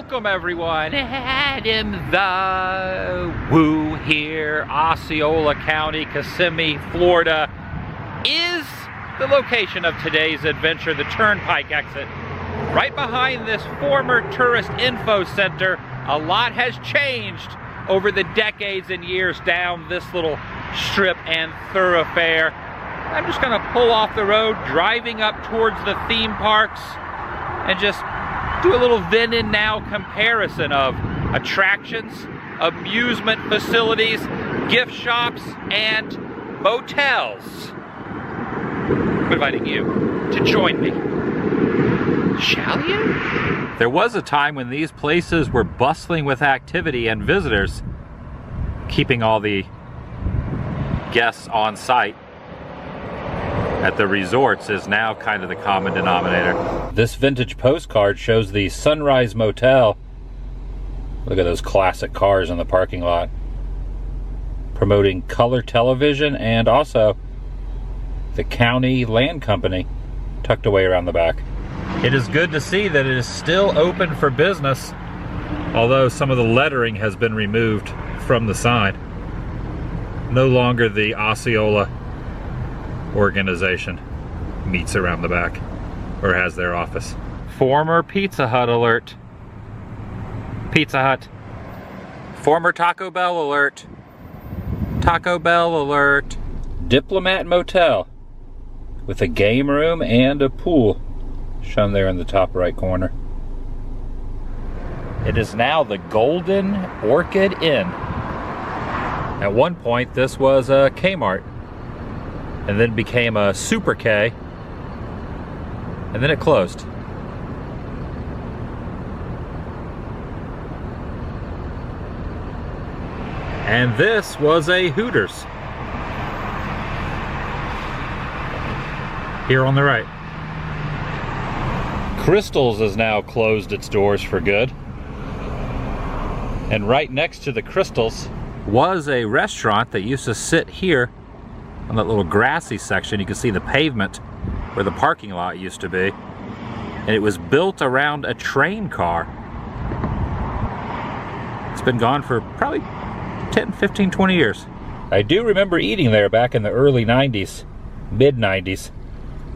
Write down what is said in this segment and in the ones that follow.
Welcome everyone, Adam the Woo here. Osceola County, Kissimmee, Florida is the location of today's adventure, the Turnpike exit. Right behind this former tourist info center, a lot has changed over the decades and years down this little strip and thoroughfare. I'm just gonna pull off the road, driving up towards the theme parks, and just do a little then and now comparison of attractions, amusement facilities, gift shops, and motels. I'm inviting you to join me. Shall you? There was a time when these places were bustling with activity and visitors, keeping all the guests on site at the resorts is now kind of the common denominator. This vintage postcard shows the Sunrise Motel. Look at those classic cars in the parking lot. Promoting color television and also the county land company tucked away around the back. It is good to see that it is still open for business, although some of the lettering has been removed from the sign. No longer the Osceola organization meets around the back or has their office. Former Pizza Hut alert. Pizza Hut. Former Taco Bell alert. Taco Bell alert. Diplomat Motel with a game room and a pool shown there in the top right corner. It is now the Golden Orchid Inn. At one point this was a Kmart, and then became a Super K, and then it closed. And this was a Hooters. Here on the right. Crystal's has now closed its doors for good. And right next to the Crystal's was a restaurant that used to sit here on that little grassy section. You can see the pavement where the parking lot used to be. And it was built around a train car. It's been gone for probably 10, 15, 20 years. I do remember eating there back in the early 90s, mid 90s.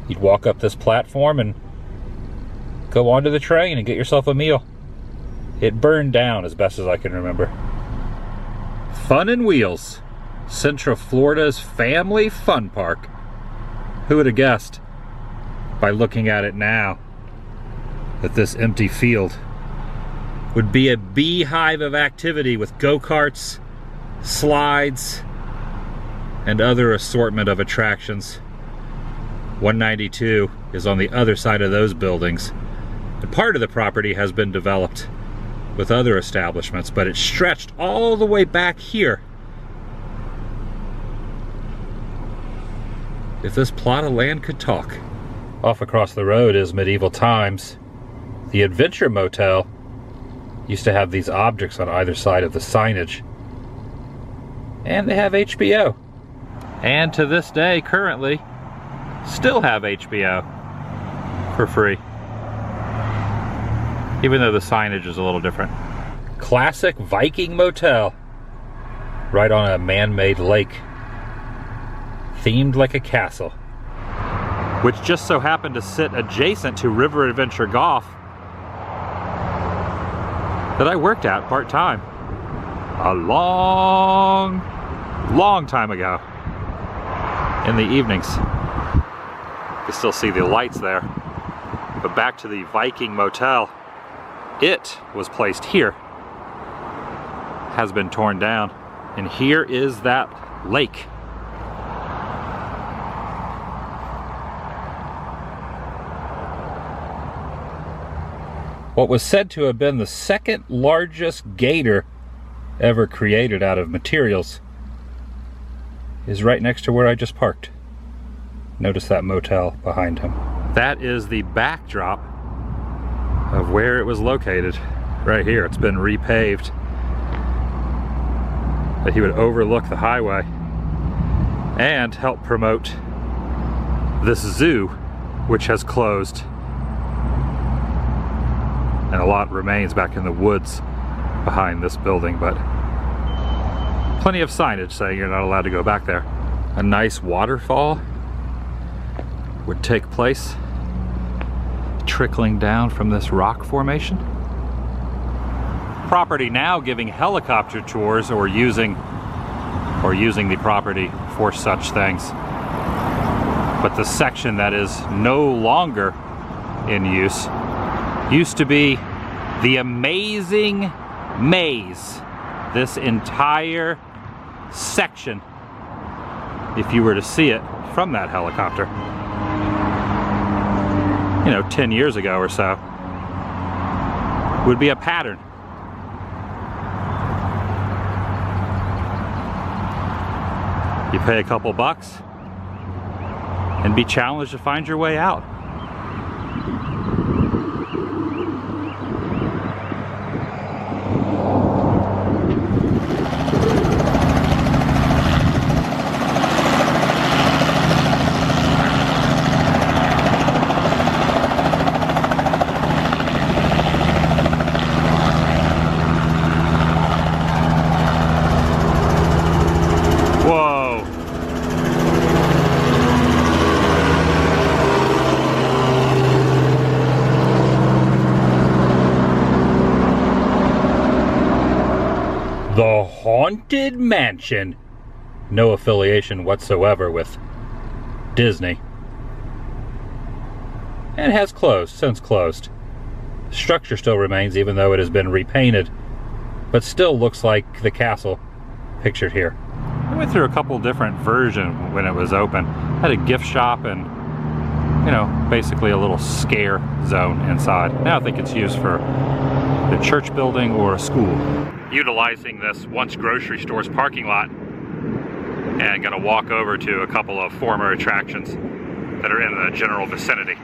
You'd walk up this platform and go onto the train and get yourself a meal. It burned down as best as I can remember. Fun and Wheels, Central Florida's family fun park. Who would have guessed, by looking at it now, that this empty field would be a beehive of activity with go-karts, slides, and other assortment of attractions. 192 is on the other side of those buildings. And part of the property has been developed with other establishments, but it's stretched all the way back here. If this plot of land could talk. Off across the road is Medieval Times. The Adventure Motel used to have these objects on either side of the signage. And they have HBO. And to this day, currently, still have HBO for free. Even though the signage is a little different. Classic Viking Motel. Right on a man-made lake. Themed like a castle. Which just so happened to sit adjacent to River Adventure Golf that I worked at part-time. A long, long time ago. In the evenings. You can still see the lights there. But back to the Viking Motel. It was placed here. Has been torn down. And here is that lake. What was said to have been the second largest gator ever created out of materials is right next to where I just parked. Notice that motel behind him. That is the backdrop of where it was located. Right here, it's been repaved. That he would overlook the highway and help promote this zoo, which has closed. and a lot remains back in the woods behind this building, but plenty of signage saying you're not allowed to go back there. A nice waterfall would take place, trickling down from this rock formation. Property now giving helicopter tours or using the property for such things. But the section that is no longer in use used to be the amazing maze. This entire section, if you were to see it from that helicopter, you know, 10 years ago or so, would be a pattern. You pay a couple bucks and be challenged to find your way out. The Haunted Mansion. No affiliation whatsoever with Disney. And has closed, since closed. The structure still remains even though it has been repainted, but still looks like the castle pictured here. I went through a couple different versions when it was open. Had a gift shop and, you know, basically a little scare zone inside. Now I think it's used for the church building or a school. Utilizing this once grocery store's parking lot, and gonna walk over to a couple of former attractions that are in the general vicinity.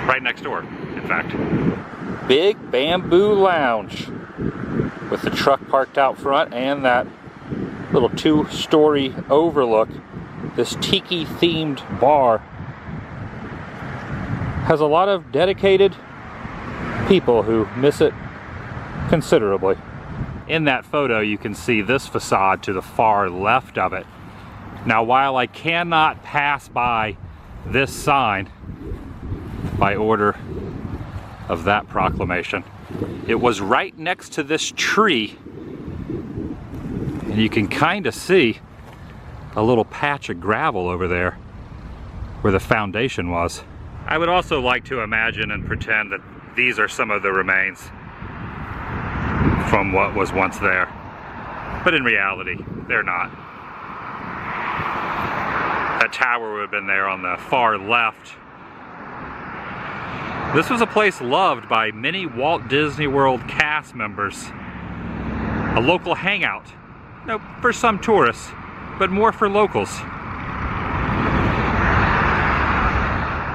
Right next door, in fact. Big Bamboo Lounge with the truck parked out front and that little two-story overlook. This tiki themed bar has a lot of dedicated people who miss it considerably. In that photo you can see this facade to the far left of it. Now while I cannot pass by this sign by order of that proclamation, it was right next to this tree, and you can kind of see a little patch of gravel over there where the foundation was. I would also like to imagine and pretend that these are some of the remains from what was once there, but in reality they're not. That tower would have been there on the far left. This was a place loved by many Walt Disney World cast members. A local hangout, no, for some tourists, but more for locals.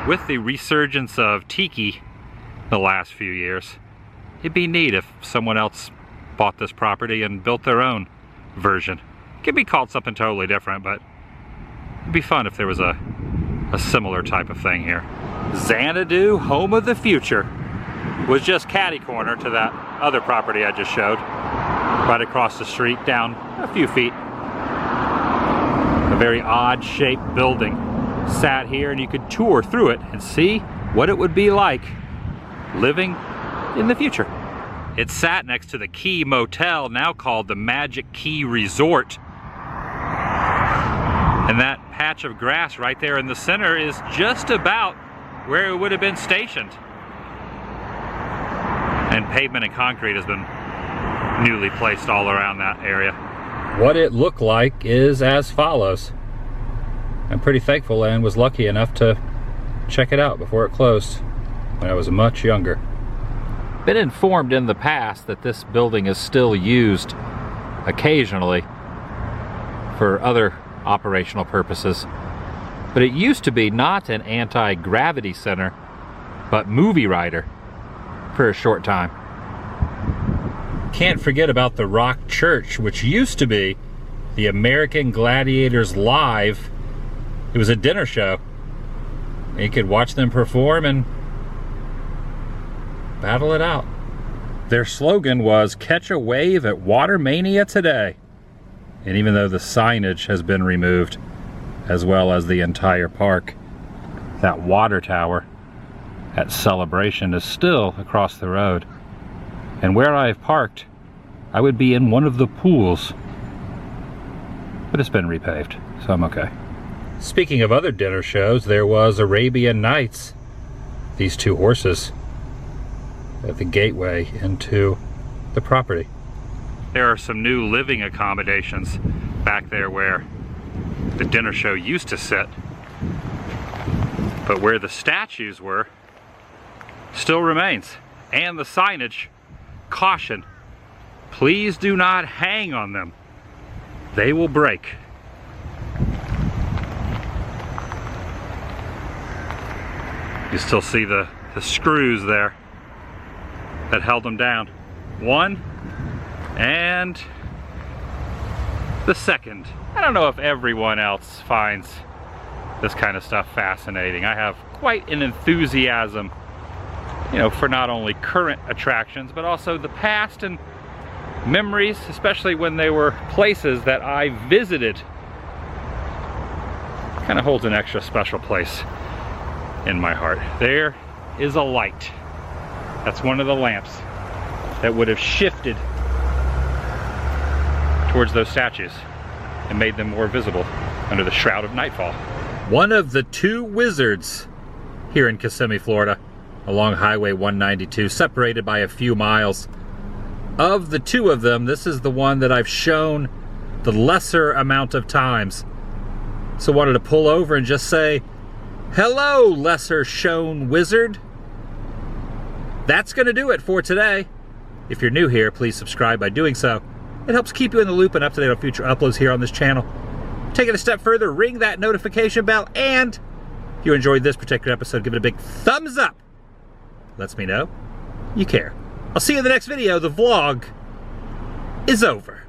With the resurgence of tiki the last few years, it'd be neat if someone else bought this property and built their own version. It could be called something totally different, but it'd be fun if there was a similar type of thing here. Xanadu, home of the future, was just catty-corner to that other property I just showed. Right across the street, down a few feet. A very odd-shaped building. Sat here and you could tour through it and see what it would be like living in the future. It sat next to the Key Motel, now called the Magic Key Resort. And that patch of grass right there in the center is just about where it would have been stationed. And pavement and concrete has been newly placed all around that area. What it looked like is as follows. I'm pretty thankful and was lucky enough to check it out before it closed when I was much younger. Been informed in the past that this building is still used occasionally for other operational purposes, but it used to be not an anti-gravity center, but movie rider for a short time. Can't forget about the Rock Church, which used to be the American Gladiators Live. It was a dinner show. You could watch them perform and battle it out. Their slogan was, "Catch a wave at Water Mania today." And even though the signage has been removed, as well as the entire park, that water tower at Celebration is still across the road. And where I've parked, I would be in one of the pools. But it's been repaved, so I'm okay. Speaking of other dinner shows, there was Arabian Nights. These two horses at the gateway into the property. There are some new living accommodations back there where the dinner show used to sit. But where the statues were still remains. And the signage, caution, please do not hang on them. They will break. You still see the screws there that held them down. One and the second. I don't know if everyone else finds this kind of stuff fascinating. I have quite an enthusiasm, you know, for not only current attractions, but also the past and memories, especially when they were places that I visited. Kind of holds an extra special place in my heart. There is a light. That's one of the lamps that would have shifted towards those statues and made them more visible under the shroud of nightfall. One of the two wizards here in Kissimmee, Florida, along Highway 192, separated by a few miles. Of the two of them, this is the one that I've shown the lesser amount of times. So wanted to pull over and just say, hello, lesser shown wizard. That's gonna do it for today. If you're new here, please subscribe by doing so. It helps keep you in the loop and up to date on future uploads here on this channel. Take it a step further, ring that notification bell, and if you enjoyed this particular episode, give it a big thumbs up. Lets me know you care. I'll see you in the next video. The vlog is over.